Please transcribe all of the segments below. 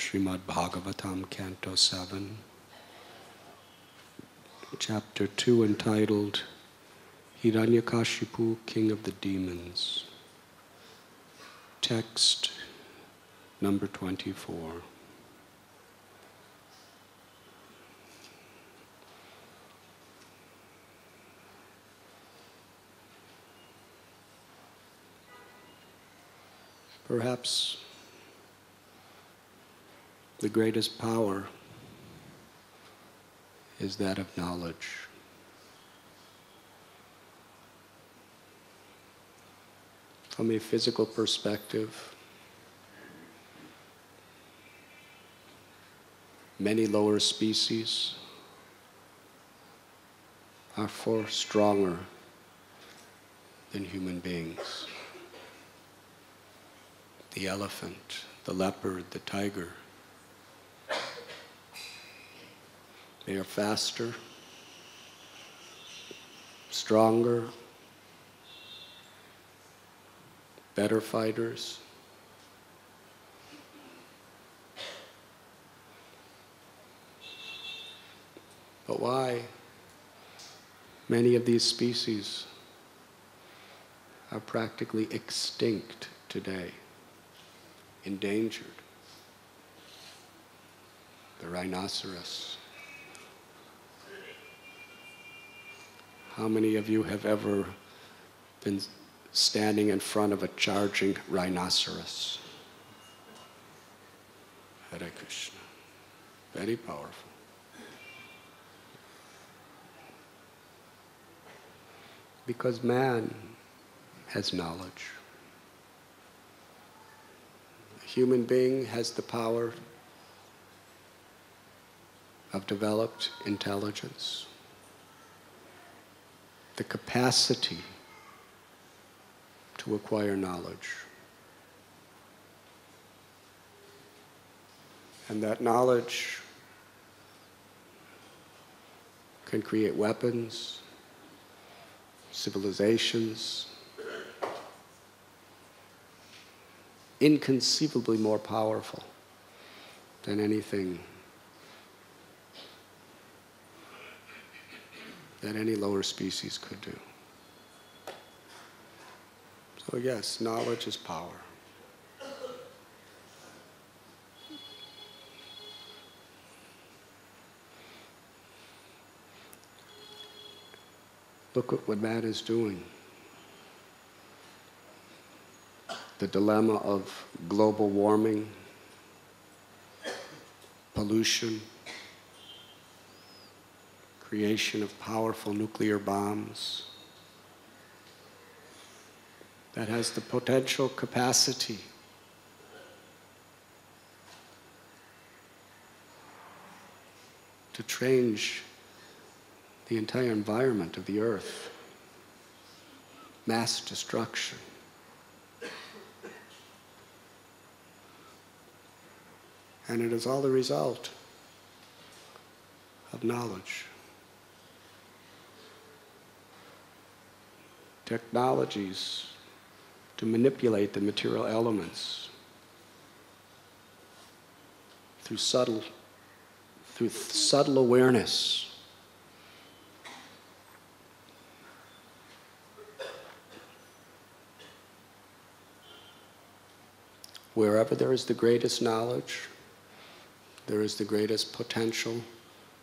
Srimad Bhagavatam, Canto 7, Chapter 2, entitled Hiranya Kashipu, King of the Demons. Text number 24. Perhaps the greatest power is that of knowledge. From a physical perspective, many lower species are far stronger than human beings. The elephant, the leopard, the tiger. They are faster, stronger, better fighters. But why many of these species are practically extinct today, endangered? The rhinoceros. How many of you have ever been standing in front of a charging rhinoceros? Hare Krishna. Very powerful. Because man has knowledge. A human being has the power of developed intelligence, the capacity to acquire knowledge. And that knowledge can create weapons, civilizations, inconceivably more powerful than anything that any lower species could do. So yes, knowledge is power. Look at what man is doing. The dilemma of global warming, pollution, creation of powerful nuclear bombs that has the potential capacity to change the entire environment of the earth. Mass destruction. And it is all the result of knowledge. Technologies to manipulate the material elements through subtle awareness. Wherever there is the greatest knowledge, there is the greatest potential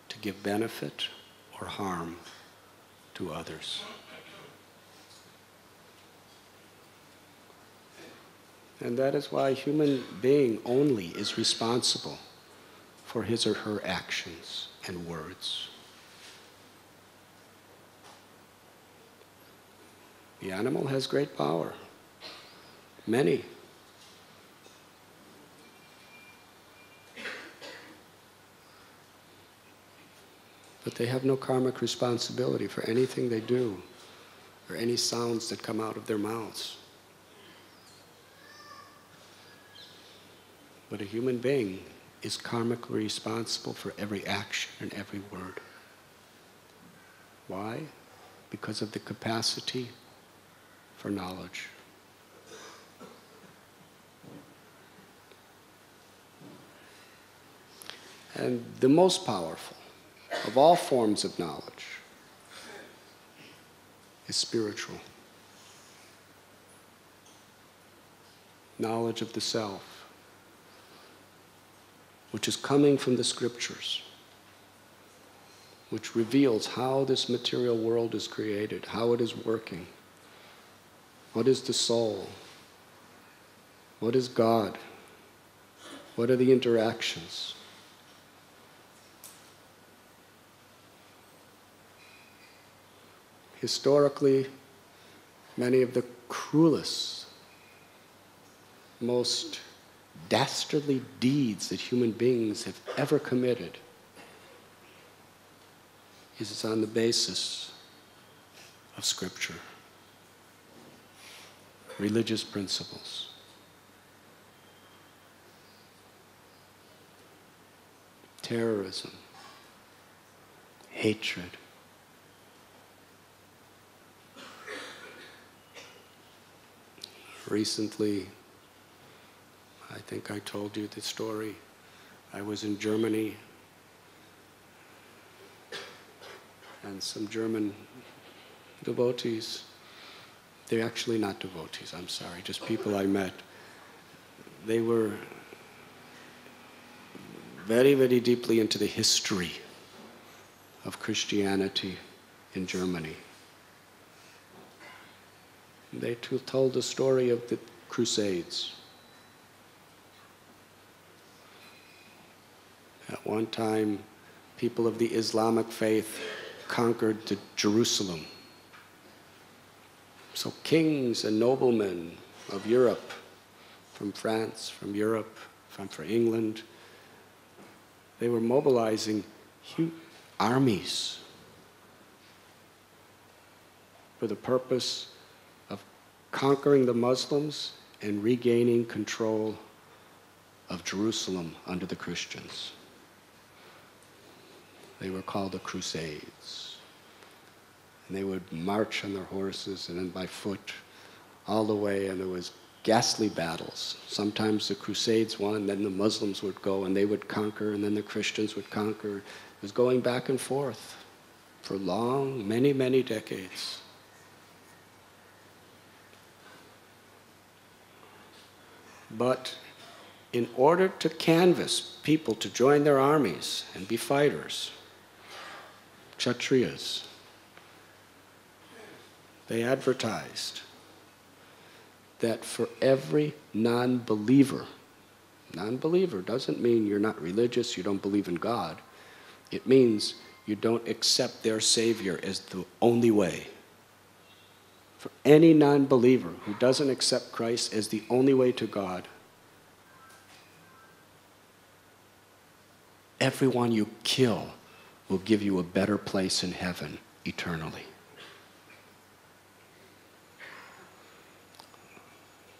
to give benefit or harm to others. And that is why a human being only is responsible for his or her actions and words. The animal has great power, many. But they have no karmic responsibility for anything they do or any sounds that come out of their mouths. But a human being is karmically responsible for every action and every word. Why? Because of the capacity for knowledge. And the most powerful of all forms of knowledge is spiritual. Knowledge of the self, which is coming from the scriptures, which reveals how this material world is created, how it is working. What is the soul? What is God? What are the interactions? Historically, many of the cruelest, most dastardly deeds that human beings have ever committed is on the basis of Scripture, religious principles. Terrorism, hatred. Recently, I think I told you the story. I was in Germany, and some German devotees, they're actually not devotees, I'm sorry, just people I met. They were very, very deeply into the history of Christianity in Germany. They told the story of the Crusades. At one time, people of the Islamic faith conquered Jerusalem. So kings and noblemen of Europe, from France, from Europe, from England, they were mobilizing huge armies for the purpose of conquering the Muslims and regaining control of Jerusalem under the Christians. They were called the Crusades. And they would march on their horses and then by foot all the way, and there was ghastly battles. Sometimes the Crusades won, then the Muslims would go and they would conquer, and then the Christians would conquer. It was going back and forth for long, many, many decades. But in order to canvass people to join their armies and be fighters, Kshatriyas, they advertised that for every non-believer doesn't mean you're not religious, you don't believe in God. It means you don't accept their Savior as the only way. For any non-believer who doesn't accept Christ as the only way to God, everyone you kill will give you a better place in heaven eternally.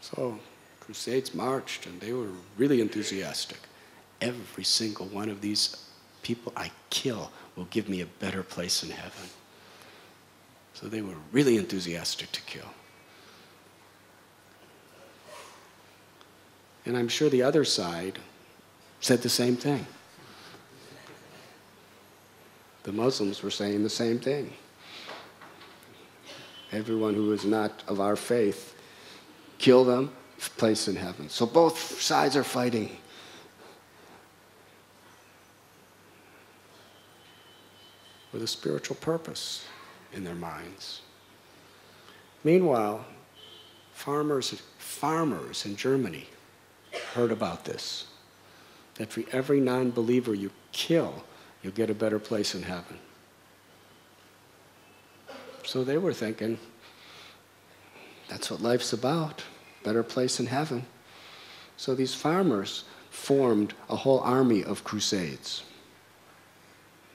So, Crusades marched, and they were really enthusiastic. Every single one of these people I kill will give me a better place in heaven. So they were really enthusiastic to kill. And I'm sure the other side said the same thing. The Muslims were saying the same thing. Everyone who is not of our faith, kill them, place in heaven. So both sides are fighting. With a spiritual purpose in their minds. Meanwhile, farmers in Germany heard about this. That for every non-believer you kill, you'll get a better place in heaven. So they were thinking, that's what life's about, better place in heaven. So these farmers formed a whole army of crusades.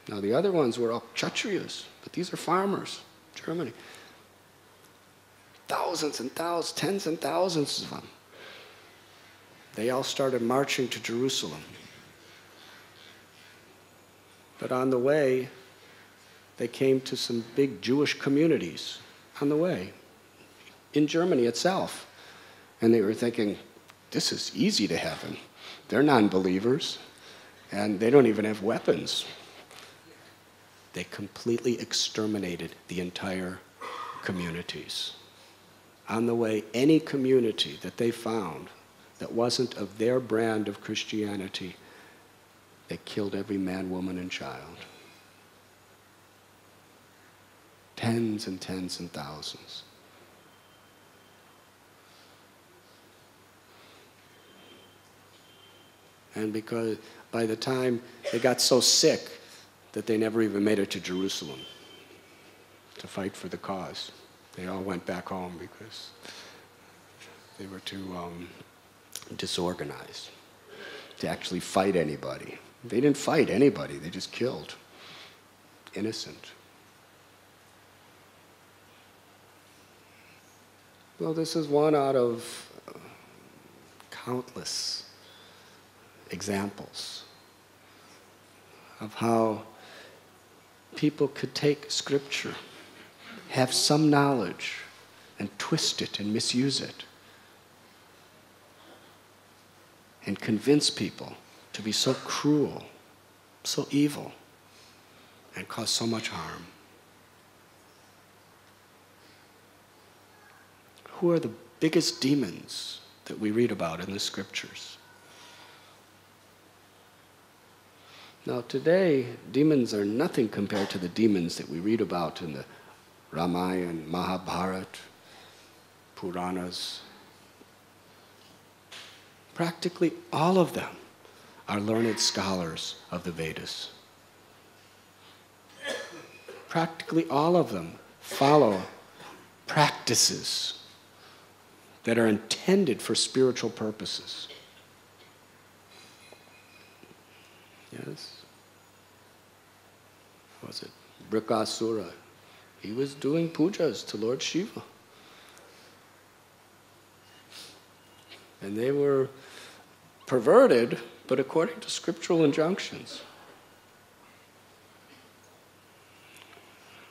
Now the other ones were all Kshatriyas, but these are farmers, Germany. Thousands and thousands, tens and thousands of them. They all started marching to Jerusalem. But on the way, they came to some big Jewish communities on the way, in Germany itself. And they were thinking, this is easy to heaven. They're non-believers. And they don't even have weapons. They completely exterminated the entire communities. On the way, any community that they found that wasn't of their brand of Christianity, they killed every man, woman, and child. Tens and tens and thousands. And because by the time they got so sick that they never even made it to Jerusalem to fight for the cause. They all went back home because they were too disorganized to actually fight anybody. They didn't fight anybody, they just killed. Innocent. Well, this is one out of countless examples of how people could take scripture, have some knowledge, and twist it and misuse it, and convince people to be so cruel, so evil, and cause so much harm. Who are the biggest demons that we read about in the scriptures? Now today, demons are nothing compared to the demons that we read about in the Ramayana, Mahabharata, Puranas. Practically all of them are learned scholars of the Vedas. Practically all of them follow practices that are intended for spiritual purposes. Yes? Was it Brikasura? He was doing pujas to Lord Shiva. And they were perverted, but according to scriptural injunctions.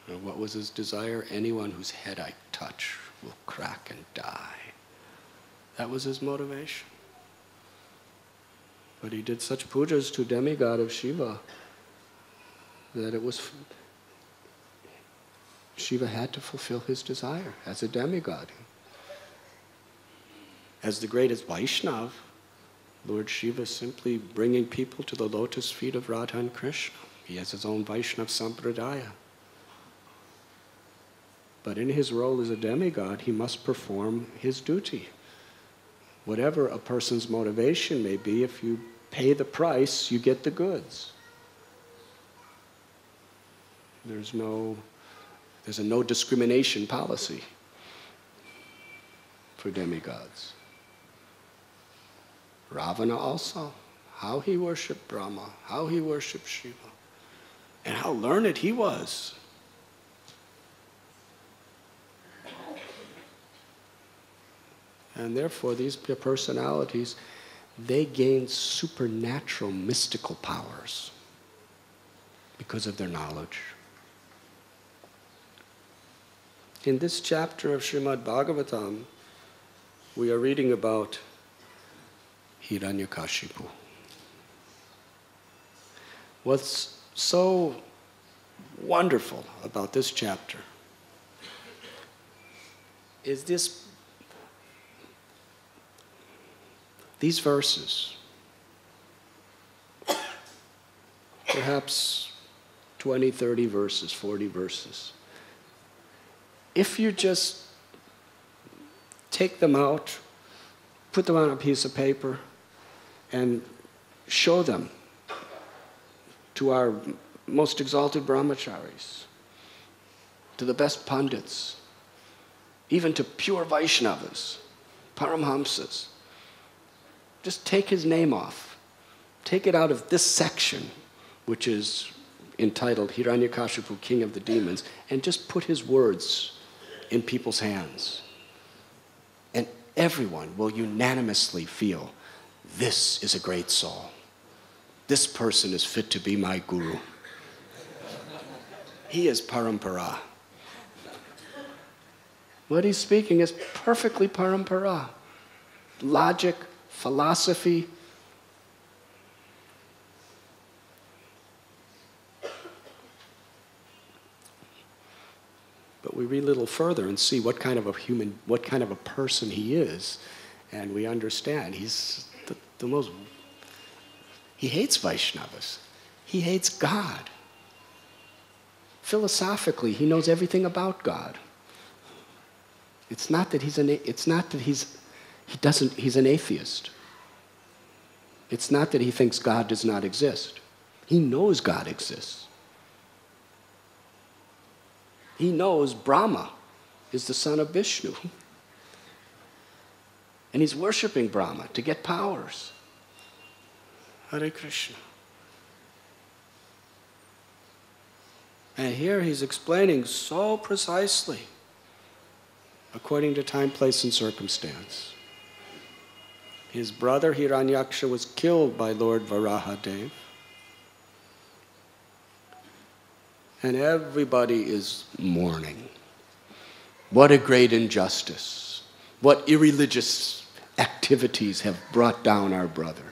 And what was his desire? Anyone whose head I touch will crack and die. That was his motivation. But he did such pujas to demigod of Shiva that it was Shiva had to fulfill his desire as a demigod. As the greatest Vaishnav, Lord Shiva is simply bringing people to the lotus feet of Radha and Krishna. He has his own Vaishnav Sampradaya. But in his role as a demigod, he must perform his duty. Whatever a person's motivation may be, if you pay the price, you get the goods. There's a no discrimination policy for demigods. Ravana also, how he worshipped Brahma, how he worshipped Shiva, and how learned he was. And therefore, these personalities, they gained supernatural mystical powers because of their knowledge. In this chapter of Srimad Bhagavatam, we are reading about Hiranya Kashipu. What's so wonderful about this chapter is these verses, perhaps 20, 30 verses, 40 verses. If you just take them out, put them on a piece of paper, and show them to our most exalted brahmacharis, to the best pandits, even to pure Vaishnavas, Paramhamsas, just take his name off. Take it out of this section, which is entitled Hiranya Kashipu, King of the Demons, and just put his words in people's hands. And everyone will unanimously feel, this is a great soul. This person is fit to be my guru. He is parampara. What he's speaking is perfectly parampara. Logic, philosophy, we read a little further and see what kind of a person he is, and we understand he's the most. He hates Vaishnavas. He hates God. Philosophically, he knows everything about God. It's not that he's an atheist. It's not that he thinks God does not exist. He knows God exists. He knows Brahma is the son of Vishnu. And he's worshiping Brahma to get powers. Hare Krishna. And here he's explaining so precisely, according to time, place, and circumstance. His brother Hiranyaksha was killed by Lord Varahadev. And everybody is mourning. What a great injustice. What irreligious activities have brought down our brother.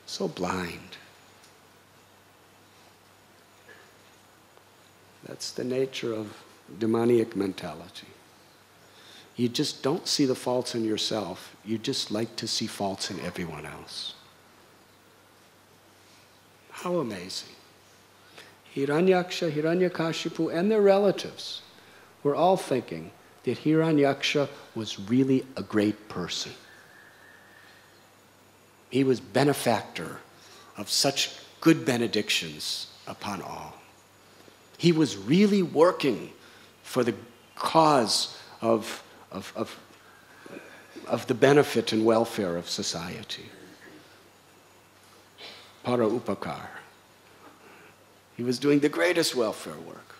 So blind. That's the nature of demoniac mentality. You just don't see the faults in yourself. You just like to see faults in everyone else. How amazing. Hiranyaksha, Hiranya Kashipu, and their relatives were all thinking that Hiranyaksha was really a great person. He was benefactor of such good benedictions upon all. He was really working for the cause of the benefit and welfare of society. Para upakar. He was doing the greatest welfare work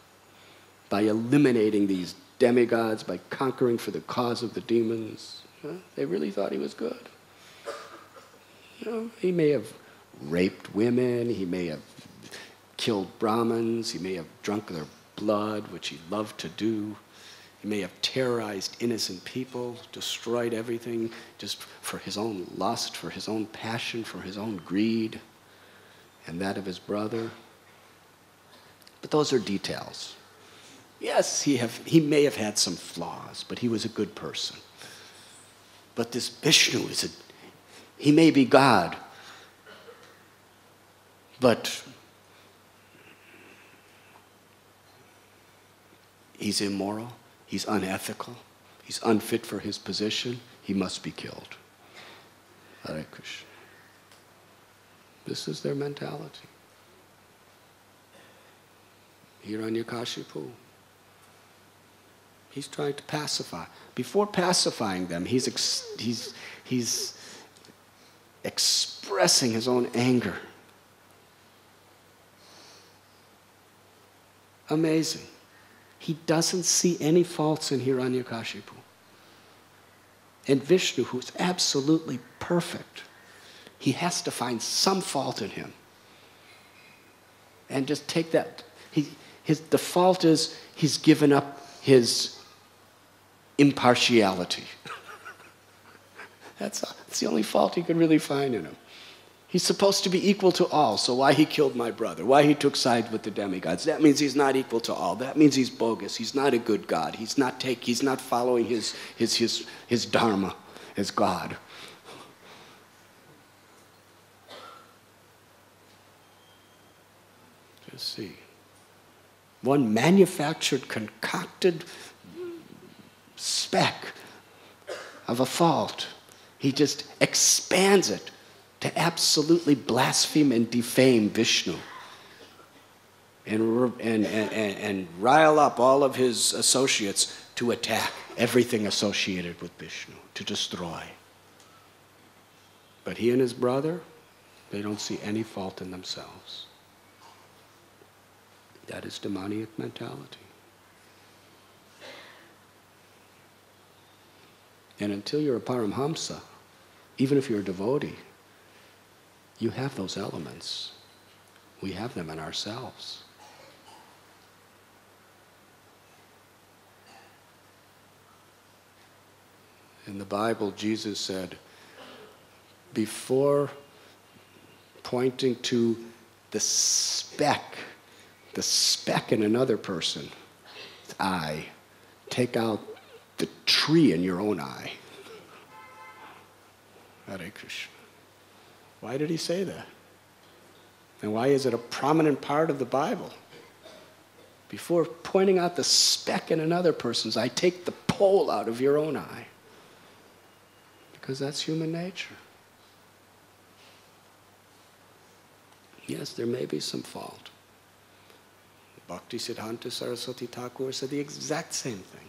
by eliminating these demigods, by conquering for the cause of the demons. They really thought he was good. He may have raped women, he may have killed Brahmins, he may have drunk their blood, which he loved to do. He may have terrorized innocent people, destroyed everything just for his own lust, for his own passion, for his own greed, and that of his brother. But those are details. Yes, he may have had some flaws, but he was a good person. But this Vishnu he may be God, but he's immoral, he's unethical, he's unfit for his position, he must be killed. Hare Krishna. This is their mentality. Hiranya Kashipu. He's trying to pacify. Before pacifying them, he's expressing his own anger. Amazing. He doesn't see any faults in Hiranya Kashipu. And Vishnu, who's absolutely perfect, he has to find some fault in him. And just take that. The fault is he's given up his impartiality. That's the only fault he could really find in him. He's supposed to be equal to all, so why he killed my brother, why he took sides with the demigods, that means he's not equal to all. That means he's bogus. He's not a good God. He's not following his dharma as God. Just see. One manufactured, concocted speck of a fault. He just expands it to absolutely blaspheme and defame Vishnu and rile up all of his associates to attack everything associated with Vishnu, to destroy. But he and his brother, they don't see any fault in themselves. That is demoniac mentality. And until you're a Paramhamsa, even if you're a devotee, you have those elements. We have them in ourselves. In the Bible, Jesus said, before pointing to the speck in another person, eye, take out the tree in your own eye. Hare Krishna. Why did he say that? And why is it a prominent part of the Bible? Before pointing out the speck in another person's eye, take the pole out of your own eye. Because that's human nature. Yes, there may be some fault. Bhakti Siddhanta Saraswati Thakur said the exact same thing.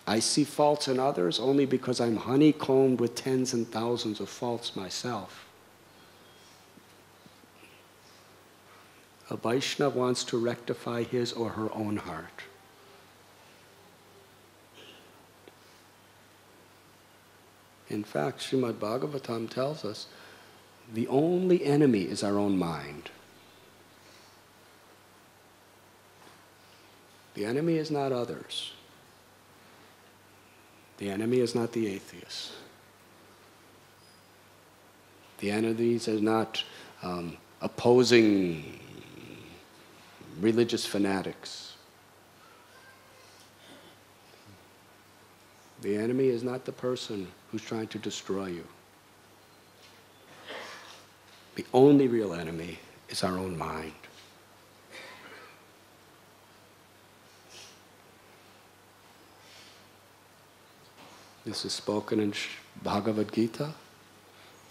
I see faults in others only because I'm honeycombed with tens and thousands of faults myself. A Vaishnava wants to rectify his or her own heart. In fact, Srimad Bhagavatam tells us the only enemy is our own mind. The enemy is not others. The enemy is not the atheists. The enemies are not opposing religious fanatics. The enemy is not the person who's trying to destroy you. The only real enemy is our own mind. This is spoken in Bhagavad Gita.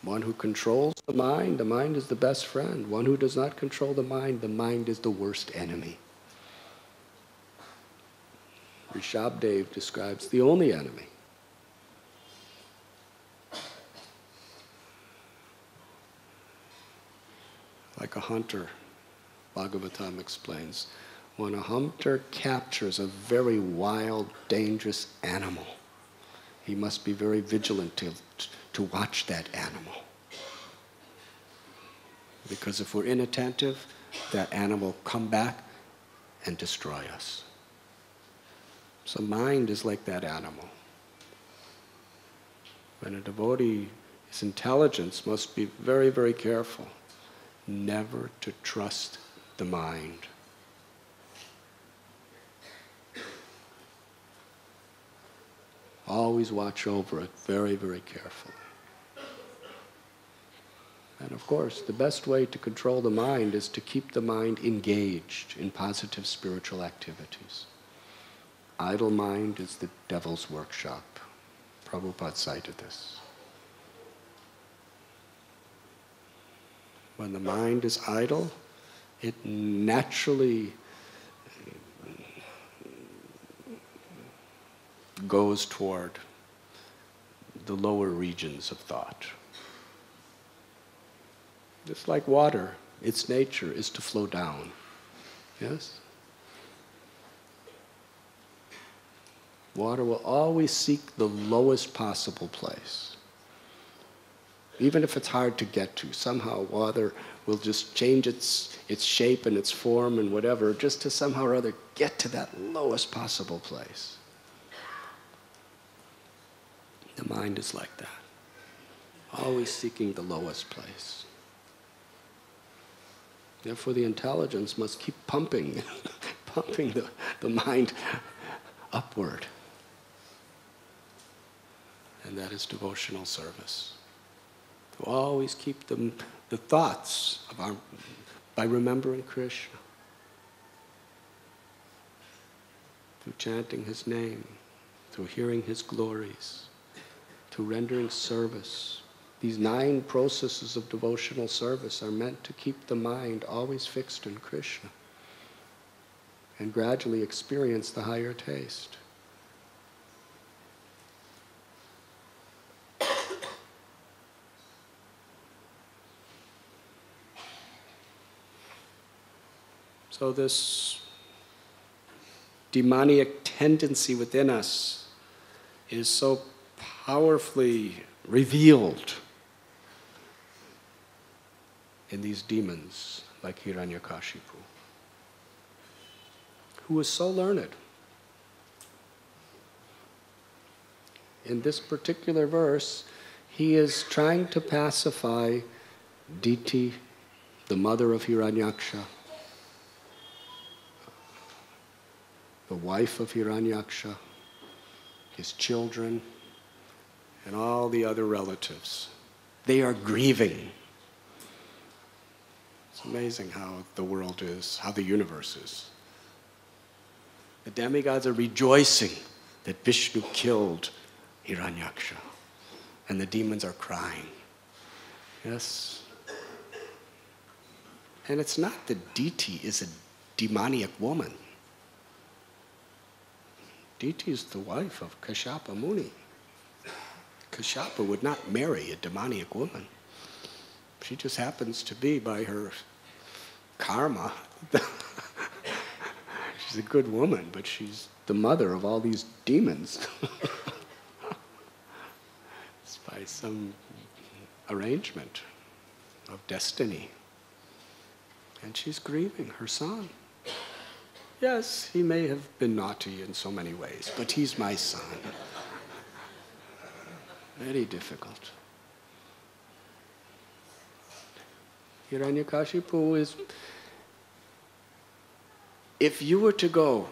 One who controls the mind is the best friend. One who does not control the mind is the worst enemy. Rishabdev describes the only enemy. Like a hunter, Bhagavatam explains, when a hunter captures a very wild, dangerous animal, he must be very vigilant to watch that animal. Because if we're inattentive, that animal will come back and destroy us. So mind is like that animal. When a devotee is intelligence, must be very, very careful never to trust the mind. Always watch over it very, very carefully. And of course, the best way to control the mind is to keep the mind engaged in positive spiritual activities. Idle mind is the devil's workshop. Prabhupada cited this. When the mind is idle, it naturally goes toward the lower regions of thought. Just like water, its nature is to flow down. Yes? Water will always seek the lowest possible place. Even if it's hard to get to, somehow water will just change its shape and its form and whatever, just to somehow or other get to that lowest possible place. The mind is like that, always seeking the lowest place. Therefore, the intelligence must keep pumping, pumping the mind upward. And that is devotional service. To always keep the thoughts of by remembering Krishna, through chanting his name, through hearing his glories, through rendering service. These 9 processes of devotional service are meant to keep the mind always fixed in Krishna and gradually experience the higher taste. So this demoniac tendency within us is so powerfully revealed in these demons like Hiranya Kashipu, who is so learned. In this particular verse, he is trying to pacify Diti, the mother of Hiranyaksha, the wife of Hiranyaksha, his children, and all the other relatives. They are grieving. It's amazing how the world is, how the universe is. The demigods are rejoicing that Vishnu killed Hiranyaksha, and the demons are crying. Yes. And it's not that Diti is a demoniac woman. Diti is the wife of Kashyapa Muni. Kashyapa would not marry a demoniac woman. She just happens to be, by her karma, she's a good woman, but she's the mother of all these demons. It's by some arrangement of destiny. And she's grieving her son. Yes, he may have been naughty in so many ways, but he's my son. Very difficult. Hiranya Kashipu is, if you were to go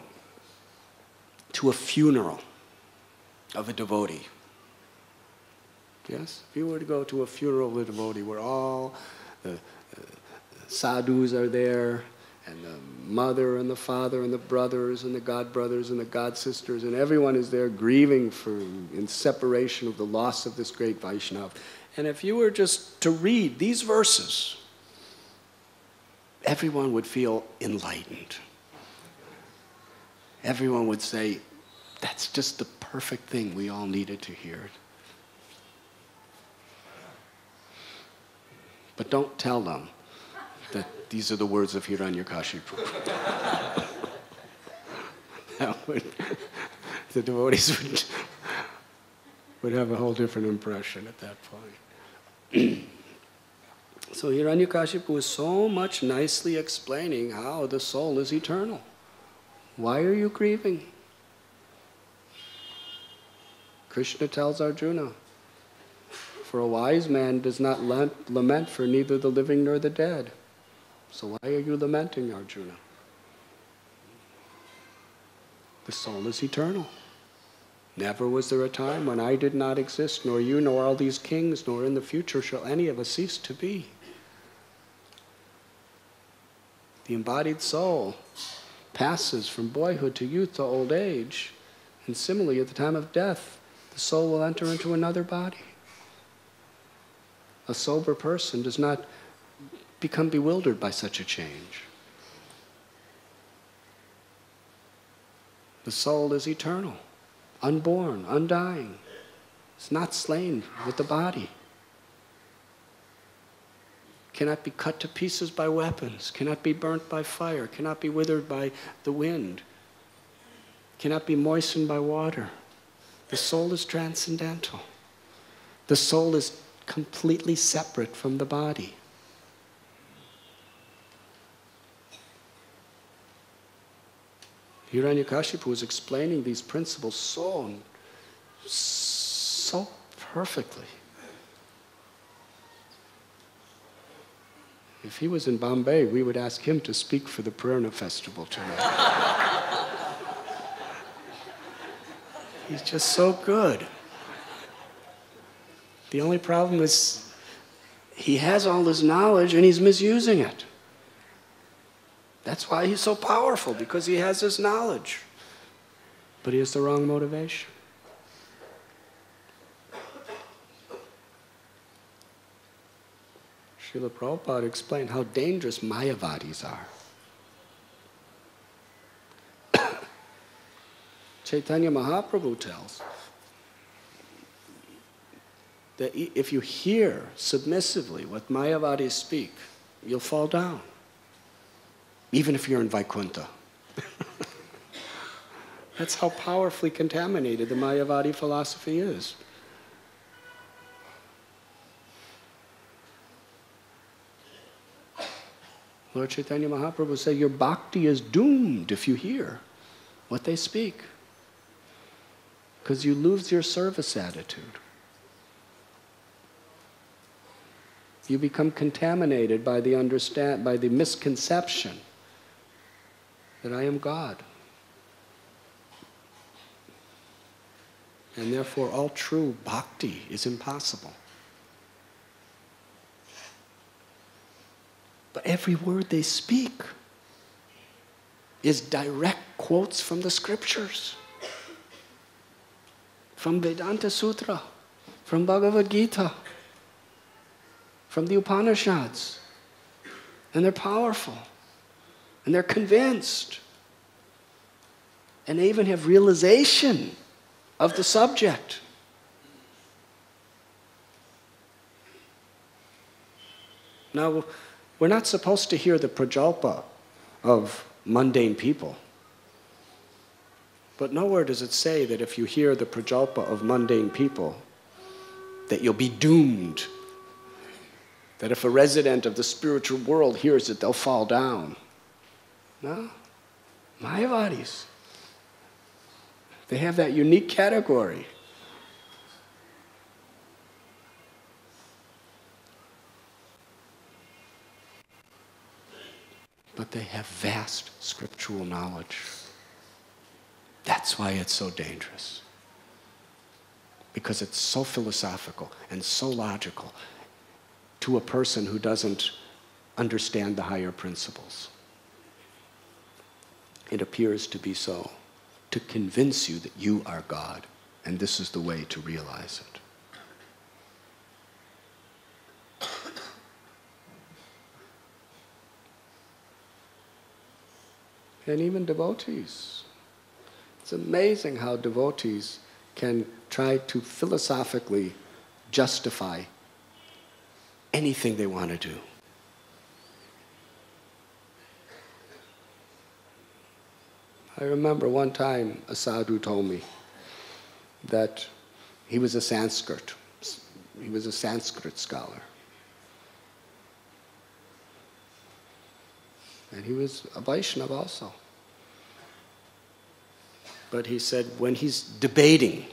to a funeral of a devotee, yes, if you were to go to a funeral of a devotee where all the sadhus are there, and the mother and the father and the brothers and the god brothers and the god sisters, and everyone is there grieving in separation of the loss of this great Vaishnava. And if you were just to read these verses, everyone would feel enlightened. Everyone would say, that's just the perfect thing we all needed to hear. But don't tell them that these are the words of Hiranyakashipu. The devotees would have a whole different impression at that point. So Hiranyakashipu is so much nicely explaining how the soul is eternal. Why are you grieving? Krishna tells Arjuna, for a wise man does not lament for neither the living nor the dead. So why are you lamenting, Arjuna? The soul is eternal. Never was there a time when I did not exist, nor you, nor all these kings, nor in the future shall any of us cease to be. The embodied soul passes from boyhood to youth to old age, and similarly at the time of death, the soul will enter into another body. A sober person does not become bewildered by such a change. The soul is eternal, unborn, undying. It's not slain with the body. Cannot be cut to pieces by weapons, cannot be burnt by fire, cannot be withered by the wind, cannot be moistened by water. The soul is transcendental. The soul is completely separate from the body. Hiranyakashipu was explaining these principles so perfectly. If he was in Bombay, we would ask him to speak for the Prerna festival tonight. He's just so good. The only problem is he has all this knowledge and he's misusing it. That's why he's so powerful, because he has this knowledge. But he has the wrong motivation. Srila Prabhupada explained how dangerous Mayavadis are. Chaitanya Mahaprabhu tells that if you hear submissively what Mayavadis speak, you'll fall down. Even if you're in Vaikuntha. That's how powerfully contaminated the Mayavadi philosophy is. Lord Chaitanya Mahaprabhu said, your bhakti is doomed if you hear what they speak, because you lose your service attitude. You become contaminated by the misconception that I am God. And therefore all true bhakti is impossible. But every word they speak is direct quotes from the scriptures. From Vedanta Sutra, from Bhagavad Gita, from the Upanishads. And they're powerful. And they're convinced. And they even have realization of the subject. Now, we're not supposed to hear the prajalpa of mundane people. But nowhere does it say that if you hear the prajalpa of mundane people, that you'll be doomed. That if a resident of the spiritual world hears it, they'll fall down. No. Mayavadis. They have that unique category. But they have vast scriptural knowledge. That's why it's so dangerous. Because it's so philosophical and so logical to a person who doesn't understand the higher principles. It appears to be so, to convince you that you are God, and this is the way to realize it. And even devotees. It's amazing how devotees can try to philosophically justify anything they want to do. I remember one time a sadhu told me that he was a Sanskrit scholar. And he was a Vaishnava also. But he said when he's debating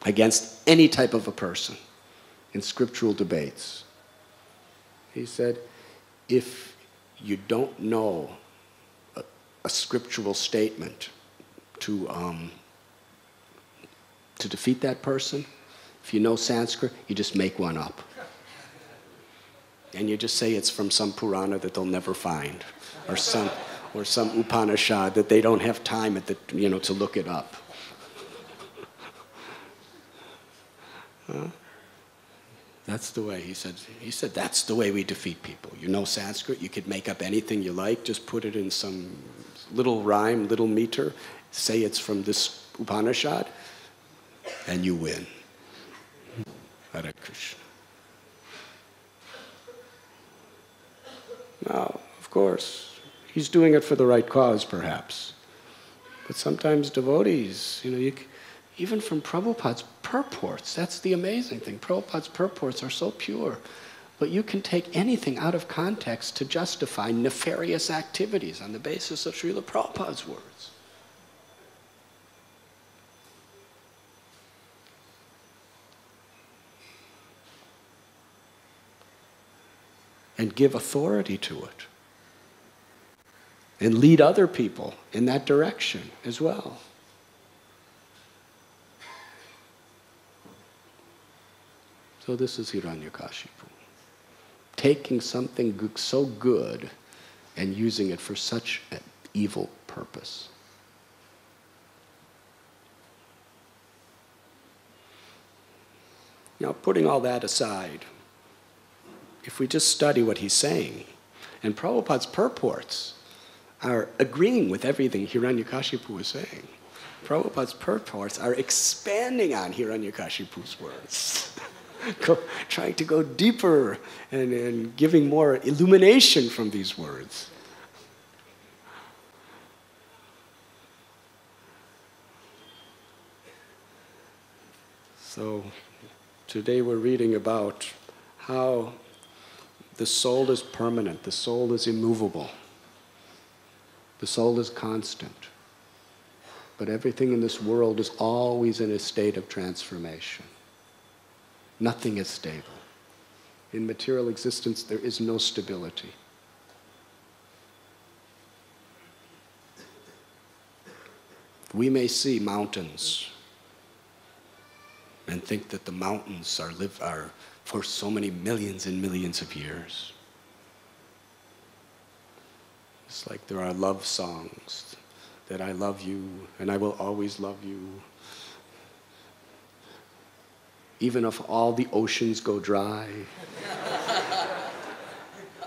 against any type of a person in scriptural debates, he said, if you don't know a scriptural statement to defeat that person, if you know Sanskrit, you just make one up. And you just say it's from some Purana that they'll never find, or some Upanishad that they don't have time to look it up. Huh? That's the way, he said, that's the way we defeat people. You know Sanskrit, you could make up anything you like, just put it in some little rhyme, little meter, say it's from this Upanishad, and you win. Hare Krishna. Now, of course, he's doing it for the right cause, perhaps. But sometimes devotees, even from Prabhupada's purports, that's the amazing thing. Prabhupada's purports are so pure. But you can take anything out of context to justify nefarious activities on the basis of Srila Prabhupada's words. And give authority to it. And lead other people in that direction as well. So this is Hiranya Kashipu. Taking something so good and using it for such an evil purpose. Now, putting all that aside, if we just study what he's saying, and Prabhupada's purports are agreeing with everything Hiranyakashipu is saying. Prabhupada's purports are expanding on Hiranyakashipu's words. Trying to go deeper and giving more illumination from these words. So today we're reading about how the soul is permanent, the soul is immovable, the soul is constant. But everything in this world is always in a state of transformation. Nothing is stable. In material existence, there is no stability. We may see mountains and think that the mountains are for so many millions and millions of years. It's like there are love songs, that I love you and I will always love you. Even if all the oceans go dry,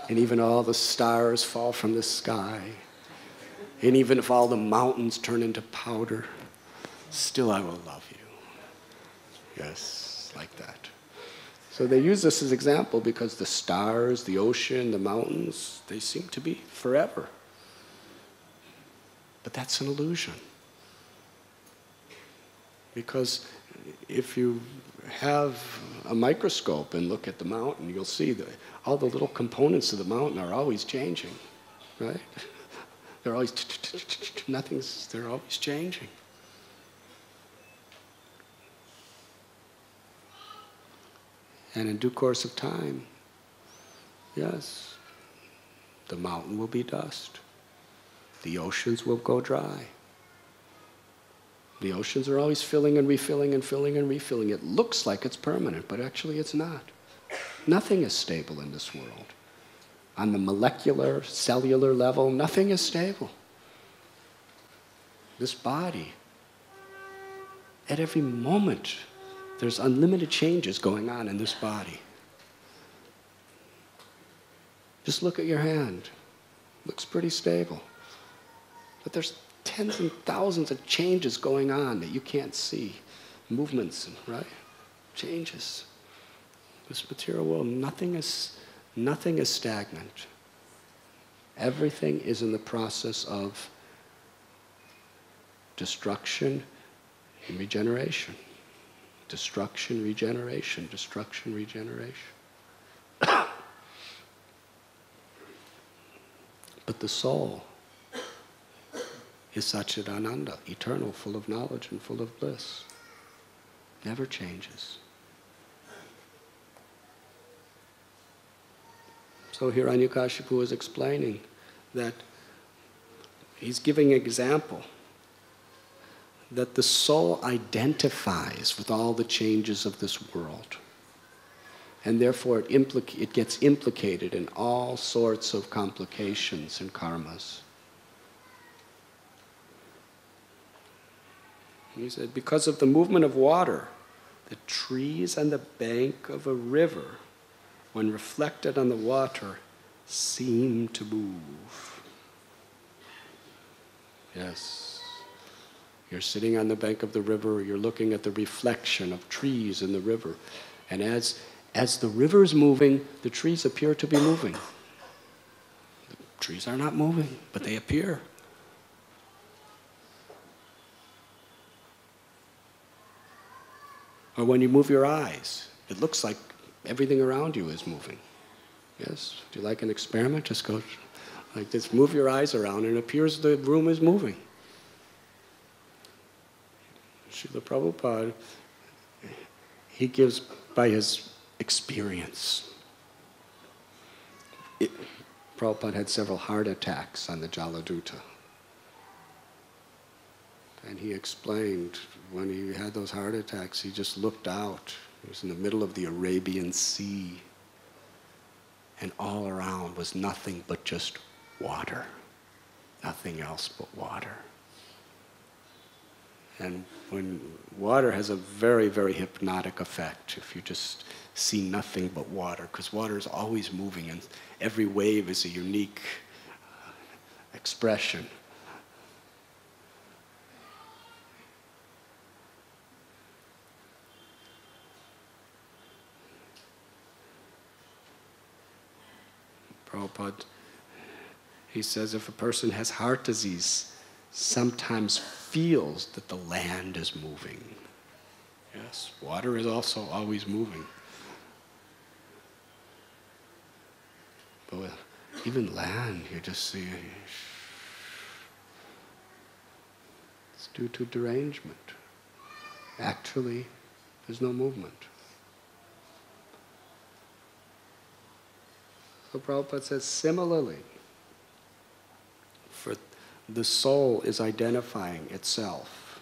and even all the stars fall from the sky, and even if all the mountains turn into powder, still I will love you. Yes, like that. So they use this as an example because the stars, the ocean, the mountains, they seem to be forever. But that's an illusion. Because if you have a microscope and look at the mountain, you'll see that all the little components of the mountain are always changing, right? They're always, they're always changing. And in due course of time, yes, the mountain will be dust. The oceans will go dry. The oceans are always filling and refilling and filling and refilling. It looks like it's permanent, but actually it's not. Nothing is stable in this world. On the molecular, cellular level, nothing is stable. This body, at every moment, there's unlimited changes going on in this body. Just look at your hand. Looks pretty stable. But there's tens and thousands of changes going on that you can't see. Movements, right? Changes. This material world, nothing is stagnant. Everything is in the process of destruction and regeneration. Destruction, regeneration, destruction, regeneration. But the soul is Satchidananda, eternal, full of knowledge and full of bliss. Never changes. So Hiranya Kashipu is explaining that he's giving an example that the soul identifies with all the changes of this world. And therefore it gets implicated in all sorts of complications and karmas. He said, because of the movement of water, the trees on the bank of a river, when reflected on the water, seem to move. Yes. You're sitting on the bank of the river, you're looking at the reflection of trees in the river. And as the river is moving, the trees appear to be moving. The trees are not moving, but they appear. Or when you move your eyes, it looks like everything around you is moving. Yes? Do you like an experiment? Just go like this, move your eyes around and it appears the room is moving. Srila Prabhupada, he gives by his experience. Prabhupada had several heart attacks on the Jaladuta. And he explained when he had those heart attacks, he just looked out. He was in the middle of the Arabian Sea. And all around was nothing but just water. Nothing else but water. And when water has a very, very hypnotic effect, if you just see nothing but water, because water is always moving and every wave is a unique expression. Prabhupada, he says if a person has heart disease, sometimes feels that the land is moving. Yes, water is also always moving. But with even land, you just see it's due to derangement. Actually, there's no movement. So Prabhupada says, similarly, for the soul is identifying itself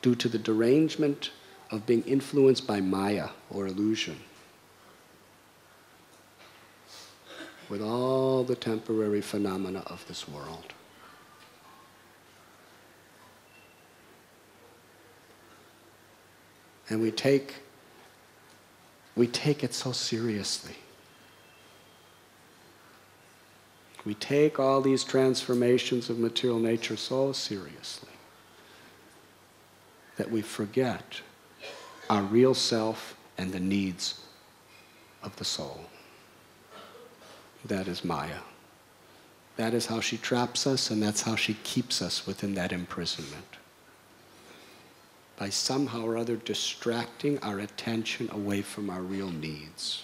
due to the derangement of being influenced by Maya, or illusion, with all the temporary phenomena of this world. And we take it so seriously. We take all these transformations of material nature so seriously that we forget our real self and the needs of the soul. That is Maya. That is how she traps us, and that's how she keeps us within that imprisonment. By somehow or other distracting our attention away from our real needs.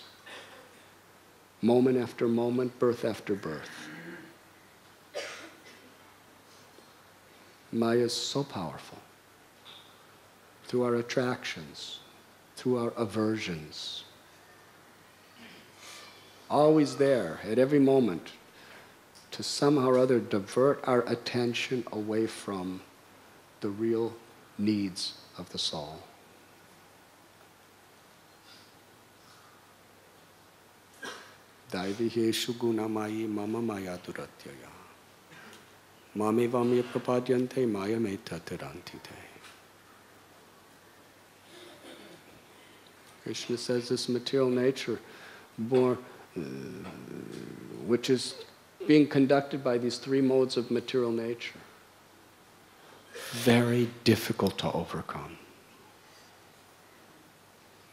Moment after moment, birth after birth. Maya is so powerful. Through our attractions, through our aversions. Always there, at every moment, to somehow or other divert our attention away from the real needs of the soul. Daiviheshu gunamayi mama maya duratyaya. Mame vamya prapadyante maya me tatarantite. Krishna says this material nature, which is being conducted by these three modes of material nature, very difficult to overcome.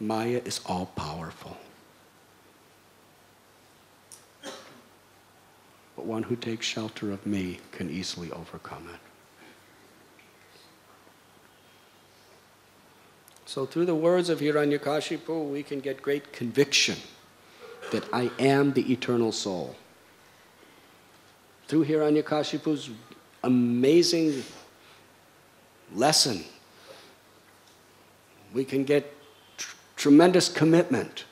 Maya is all-powerful. But one who takes shelter of me can easily overcome it. So through the words of Hiranya Kashipu, we can get great conviction that I am the eternal soul. Through Hiranya Kashipu's amazing lesson, we can get tremendous commitment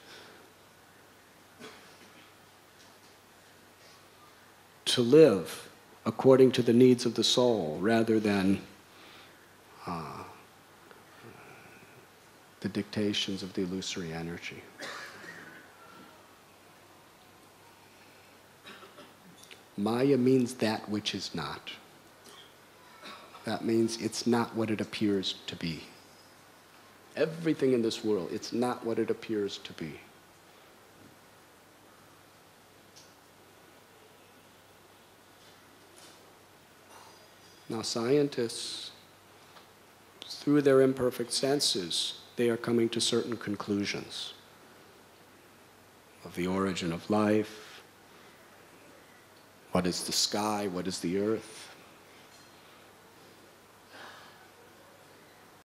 to live according to the needs of the soul rather than the dictations of the illusory energy. Maya means that which is not. That means it's not what it appears to be. Everything in this world, it's not what it appears to be. Now scientists, through their imperfect senses, they are coming to certain conclusions of the origin of life, what is the sky, what is the earth.